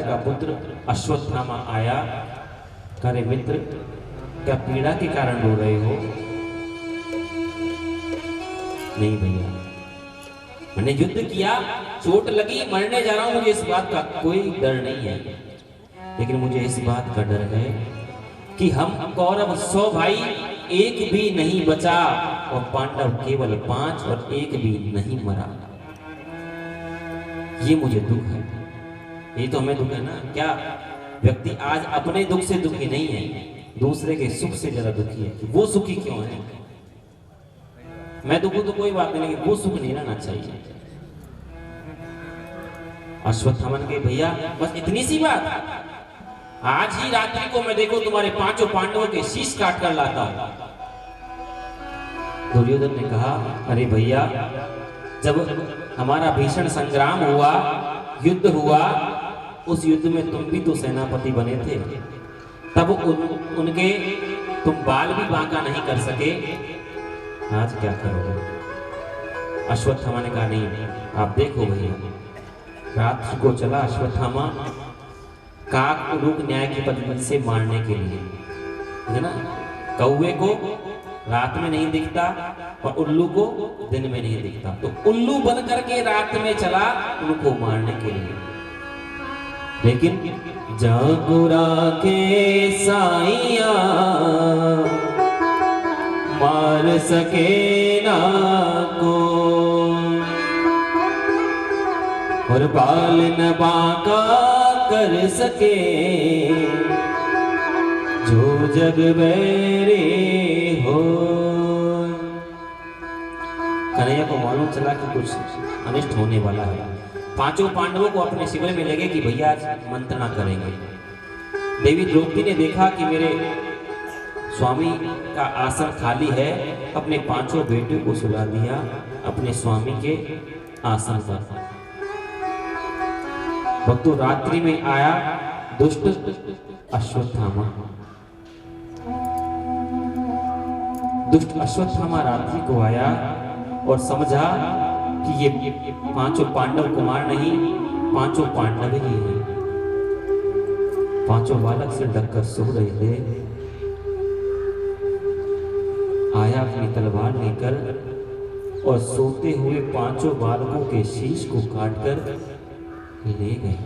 का पुत्र अश्वत्थामा आया। करे मित्र, क्या पीड़ा के कारण रो रहे हो? नहीं भैया, मैंने युद्ध किया, चोट लगी, मरने जा रहा हूं, मुझे इस बात का कोई डर नहीं है। लेकिन मुझे इस बात का डर है कि हम कौरव 100 भाई, एक भी नहीं बचा और पांडव केवल 5 और एक भी नहीं मरा। ये मुझे दुख है। ये तो हमें दुख है ना। क्या व्यक्ति आज अपने दुख से दुखी नहीं है, दूसरे के सुख से ज्यादा दुखी है कि वो सुखी क्यों है। मैं दुखी तो कोई बात नहीं, लेकिन वो सुख नहीं रहना चाहिए। अश्वत्थामा के भैया बस इतनी सी बात, आज ही रात्रि को मैं देखो तुम्हारे 5 पांडवों के शीश काट कर लाता हूं। दुर्योधन ने कहा, अरे भैया, जब हमारा भीषण संग्राम हुआ, युद्ध हुआ, उस युद्ध में तुम भी तो सेनापति बने थे, तब उनके तुम बाल भी बांका नहीं कर सके, आज क्या करोगे? अश्वत्थामा ने कहा, नहीं आप देखो भैया, रात को चला अश्वत्थामा काक उलूक न्याय की पद्धति से मारने के लिए, है ना। कौवे को रात में नहीं दिखता और उल्लू को दिन में नहीं दिखता, तो उल्लू बन करके रात में चला उनको मारने के लिए। लेकिन जागुरा के साइया मार सके ना को, और बाल न बांका कर सके जो जग बैरे हो। कन्हैया को मालूम चला कि कुछ अनिष्ट होने वाला है। 5 पांडवों को अपने शिविर में लगे कि भैया आज मंत्रणा करेंगे। देवी द्रौपदी ने देखा कि मेरे स्वामी का आसन खाली है, अपने 5 बेटों को सुला दिया अपने स्वामी के आसन पर। भक्तों, रात्रि में आया दुष्ट अश्वत्थामा। दुष्ट अश्वत्थामा रात्रि को आया और समझा कि ये 5 पांडव कुमार नहीं, 5 पांडव ही हैं। 5 बालक से ढककर सो रहे थे। आया अपनी तलवार लेकर और सोते हुए 5 बालकों के शीश को काटकर ले गए।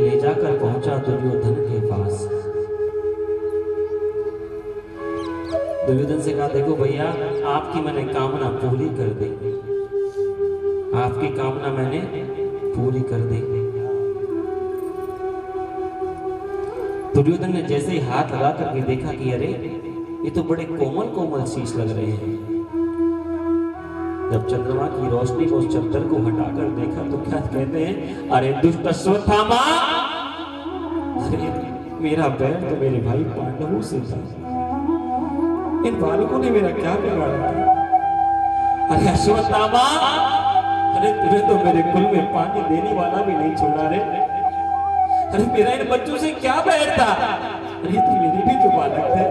ले जाकर पहुंचा दुर्योधन के पास। दुर्योधन से कहा, देखो भैया, आपकी मैंने कामना पूरी कर दी, आपकी कामना मैंने पूरी कर दी। दुर्योधन ने जैसे ही हाथ लगा करके देखा कि अरे ये तो बड़े कोमल कोमल शीश लग रहे हैं। जब चंद्रमा की रोशनी को उस चद्दर को हटाकर देखा तो क्या कहते हैं, अरे दुष्ट अश्वत्थामा, अरे मेरा बैर तो मेरे भाई पांडवों से था, इन बालकों ने मेरा क्या बिगाड़ा? अरे अश्वत्थामा, अरे तुझे तो मेरे कुल में पानी देने वाला भी नहीं छोड़ा रे। अरे मेरा इन बच्चों से क्या बैर था? अरे तो मेरे भी तो बालक थे,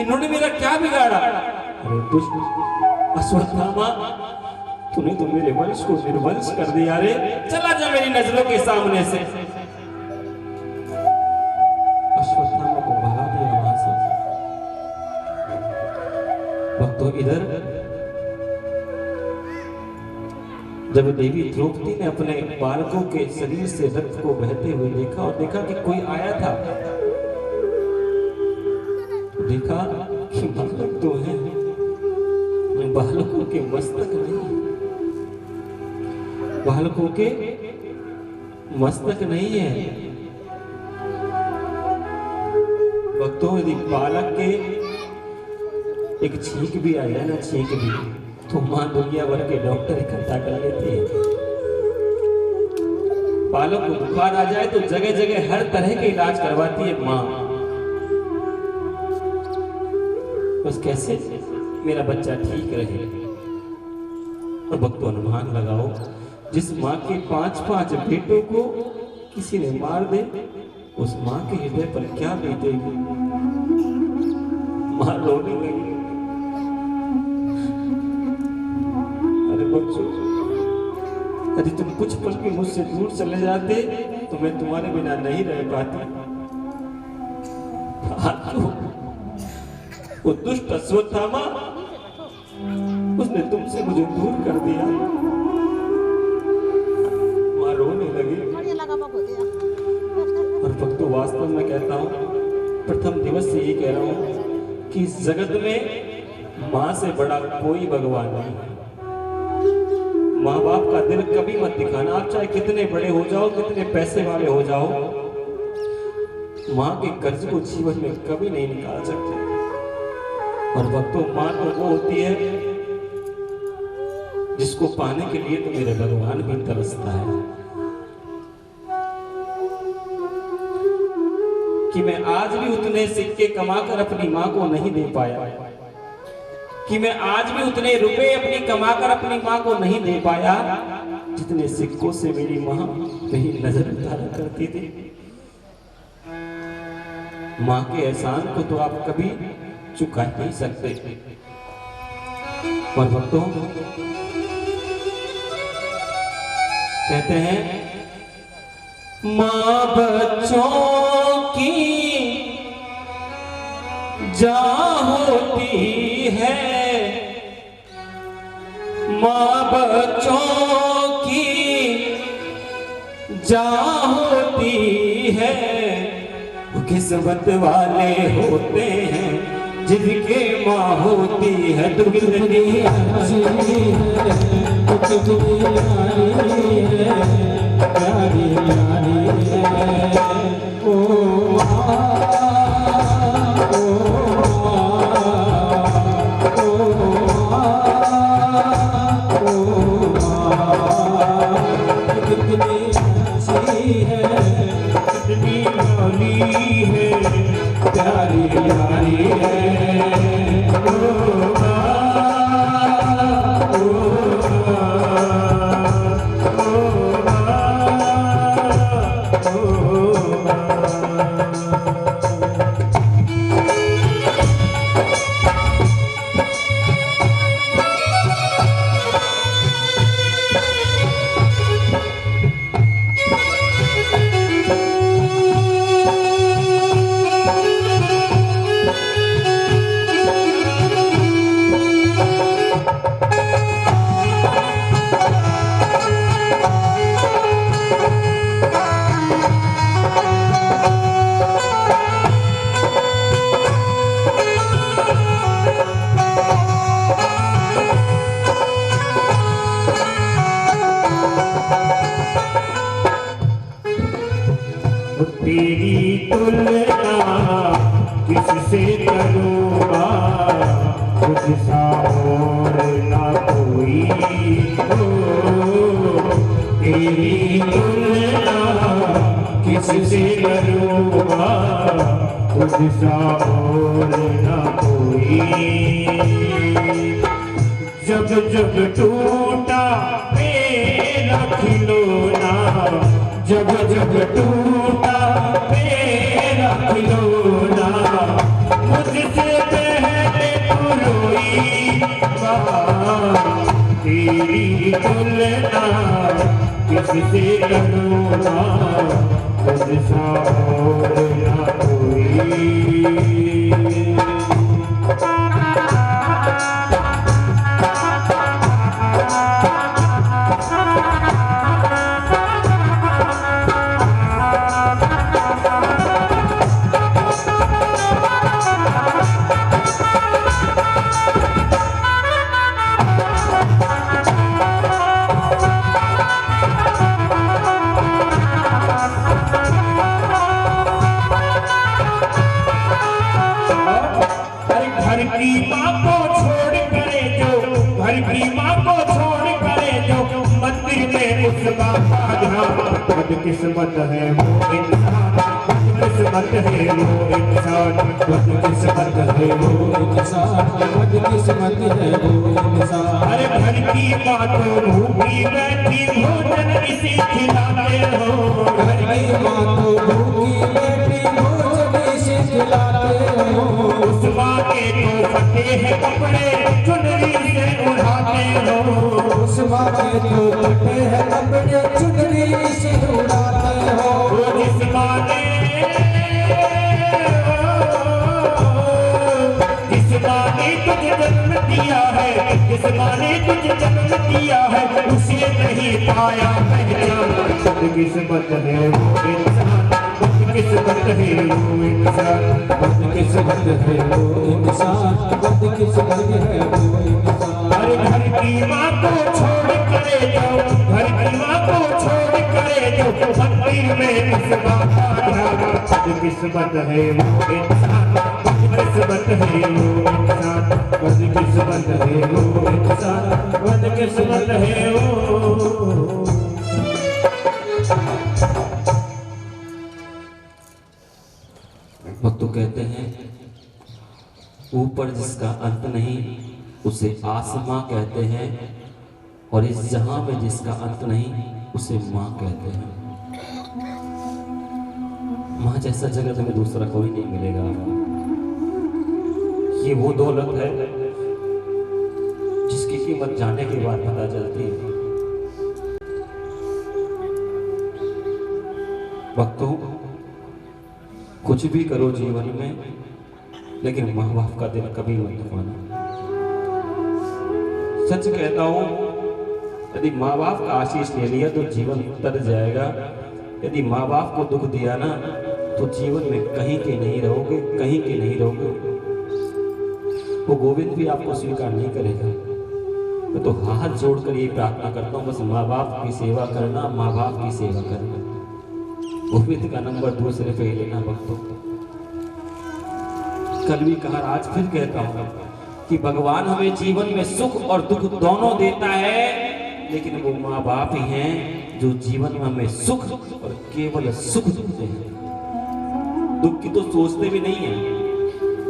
इन्होंने मेरा क्या बिगाड़ा? अरे दुष्ट अश्वत्थामा, तूने तो मेरे वंश को निर्वंश कर दिया रे, चला जा मेरी नजरों के सामने से। अश्वत्थामा को भगा दिया वहां से। भक्तों, इधर जब देवी द्रौपदी ने अपने बालकों के शरीर से रक्त को बहते हुए देखा और देखा कि कोई आया था, देखा कि बालक तो है, बालकों के मस्तक नहीं, बालकों के मस्तक नहीं है। भक्तों, यदि बालक के एक छींक भी आ जाए ना, छींक भी, तो मां दुनिया भर के डॉक्टर इकट्ठा कर लेते हैं। बालक को बुखार आ जाए तो जगह जगह हर तरह के इलाज करवाती है मां। बस कैसे मेरा बच्चा ठीक रहे। और भक्तों, अनुमान लगाओ, जिस मां के 5 बेटों को किसी ने मार दे, उस मां के हृदय पर क्या बीतेगी? मां रोने लगी। अरे बच्चों, यदि तुम कुछ पल भी मुझसे दूर चले जाते तो मैं तुम्हारे बिना नहीं रह पाती। वो दुष्ट अश्वत्थामा उसने तुमसे मुझे दूर कर दिया। वहां रोने लगी। और भक्तों, वास्तव में कहता हूं, प्रथम दिवस से ये कह रहा हूं कि इस जगत में मां से बड़ा कोई भगवान नहीं है। माँ बाप का दिल कभी मत दिखाना। आप चाहे कितने बड़े हो जाओ, कितने पैसे वाले हो जाओ, माँ के कर्ज को जीवन में कभी नहीं निकाल सकते। और भक्तों, माँ तो वो होती है जिसको पाने के लिए तो मेरे भगवान भी तरसता है। कि मैं आज भी उतने सिक्के कमाकर अपनी माँ को नहीं दे पाया, कि मैं आज भी उतने रुपए अपनी कमाकर अपनी माँ को नहीं दे पाया जितने सिक्कों से मेरी माँ मेरी नजर उतारा करती थी। माँ के एहसान को तो आप कभी चुका नहीं सकते। और भक्तों, कहते हैं माँ बच्चों की जान होती है, माँ बच्चों की जान होती है। किस्मत वाले होते हैं जिनके माँ होती है। तो कितनी अच्छी है, कितनी प्यारी है, प्यारी प्यारी है ओ तेरी तुलना किससे करूँगा, तुझसा और ना कोई हो। तेरी तुलना किससे करूँगा, तुझसा और ना कोई। जब जब टूटा मेरा खिलौना, जब जब टूटा मेरा खिलौना, मुझसे पहले तू रोई माँ। तेरी तुलना किससे करूँगा, तुझसा और ना कोई। घर की माँ को छोड़ करे जो, घर की माँ को छोड़ करे जो, मंदिर में उस बाबा ध्यान। बदकिस्मत है वो इंसान, बदकिस्मत है वो इंसान, बदकिस्मत है वो इंसान, बदकिस्मत है वो इंसान। अरे घर की माँ तो भूखी बैठी भोजन इसी खिलाते हो, घर की माँ तो भूखी बैठी भोजन इसी खिलाते हो। उस माँ के तो फटे हैं कपड़े चुनरी से उड़ाते हो, उस माँ के तो फटे हैं कपड़े चुनरी से उड़ाते हो। जिस माँ ने तुझे जन्म दिया है, जिस माँ ने तुझे जन्म दिया है, उसे नहीं पाया पहचान। बदकिस्मत है वो इंसान, बदकिस्मत है वो इंसान, बदकिस्मत है वो इंसान, बदकिस्मत है वो इंसान। हर घर की माँ को छोड़ करे जाओ, घर की माँ को छोड़ करे जाओ, मंदिर में उस बाबा ध्यान। बदकिस्मत है वो इंसान, बदकिस्मत है वो इंसान, बदकिस्मत है वो इंसान, बदकिस्मत है वो। भक्त तो कहते हैं ऊपर जिसका अंत नहीं उसे आसमां कहते हैं, और इस जहां में जिसका अंत नहीं उसे मां कहते हैं। मां जैसा जगत में दूसरा कोई नहीं मिलेगा आपको। ये वो दौलत है जिसकी कीमत जाने के बाद पता चलती है। भक्तों, कुछ भी करो जीवन में, लेकिन माँ बाप का दिल कभी मत दुखाना। सच कहता हूं, यदि माँ बाप का आशीष ले लिया तो जीवन तर जाएगा। यदि माँ बाप को दुख दिया ना तो जीवन में कहीं के नहीं रहोगे, कहीं के नहीं रहोगे। वो गोविंद भी आपको स्वीकार नहीं करेगा। मैं तो हाथ जोड़कर ये प्रार्थना करता हूँ, बस माँ बाप की सेवा करना, माँ बाप की सेवा करना। गोविंद का नंबर दूसरे पे लेना भक्तों। कल भी कहा, आज फिर कहता हूं कि भगवान हमें जीवन में सुख और दुख दोनों देता है, लेकिन वो माँ बाप ही हैं जो जीवन में हमें सुख और केवल सुख देते हैं। दुख की तो सोचते भी नहीं है।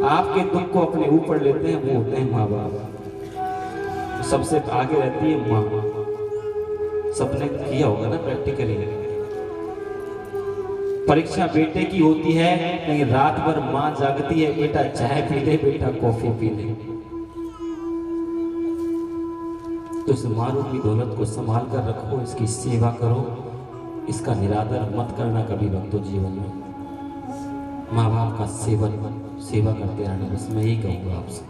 आपके दुख को अपने ऊपर लेते हैं, वो होते हैं माँ बाप। सबसे आगे रहती है माँ। सबने किया होगा ना प्रैक्टिकली। परीक्षा बेटे की होती है, लेकिन रात भर मां जागती है, बेटा चाय पी ले, बेटा कॉफी पी ले। तो इस मां रूपी दौलत को संभाल कर रखो, इसकी सेवा करो, इसका निरादर मत करना कभी भक्तों जीवन में। माँ बाप का सेवा करते रहना, बस मैं यही कहूँगा आपसे।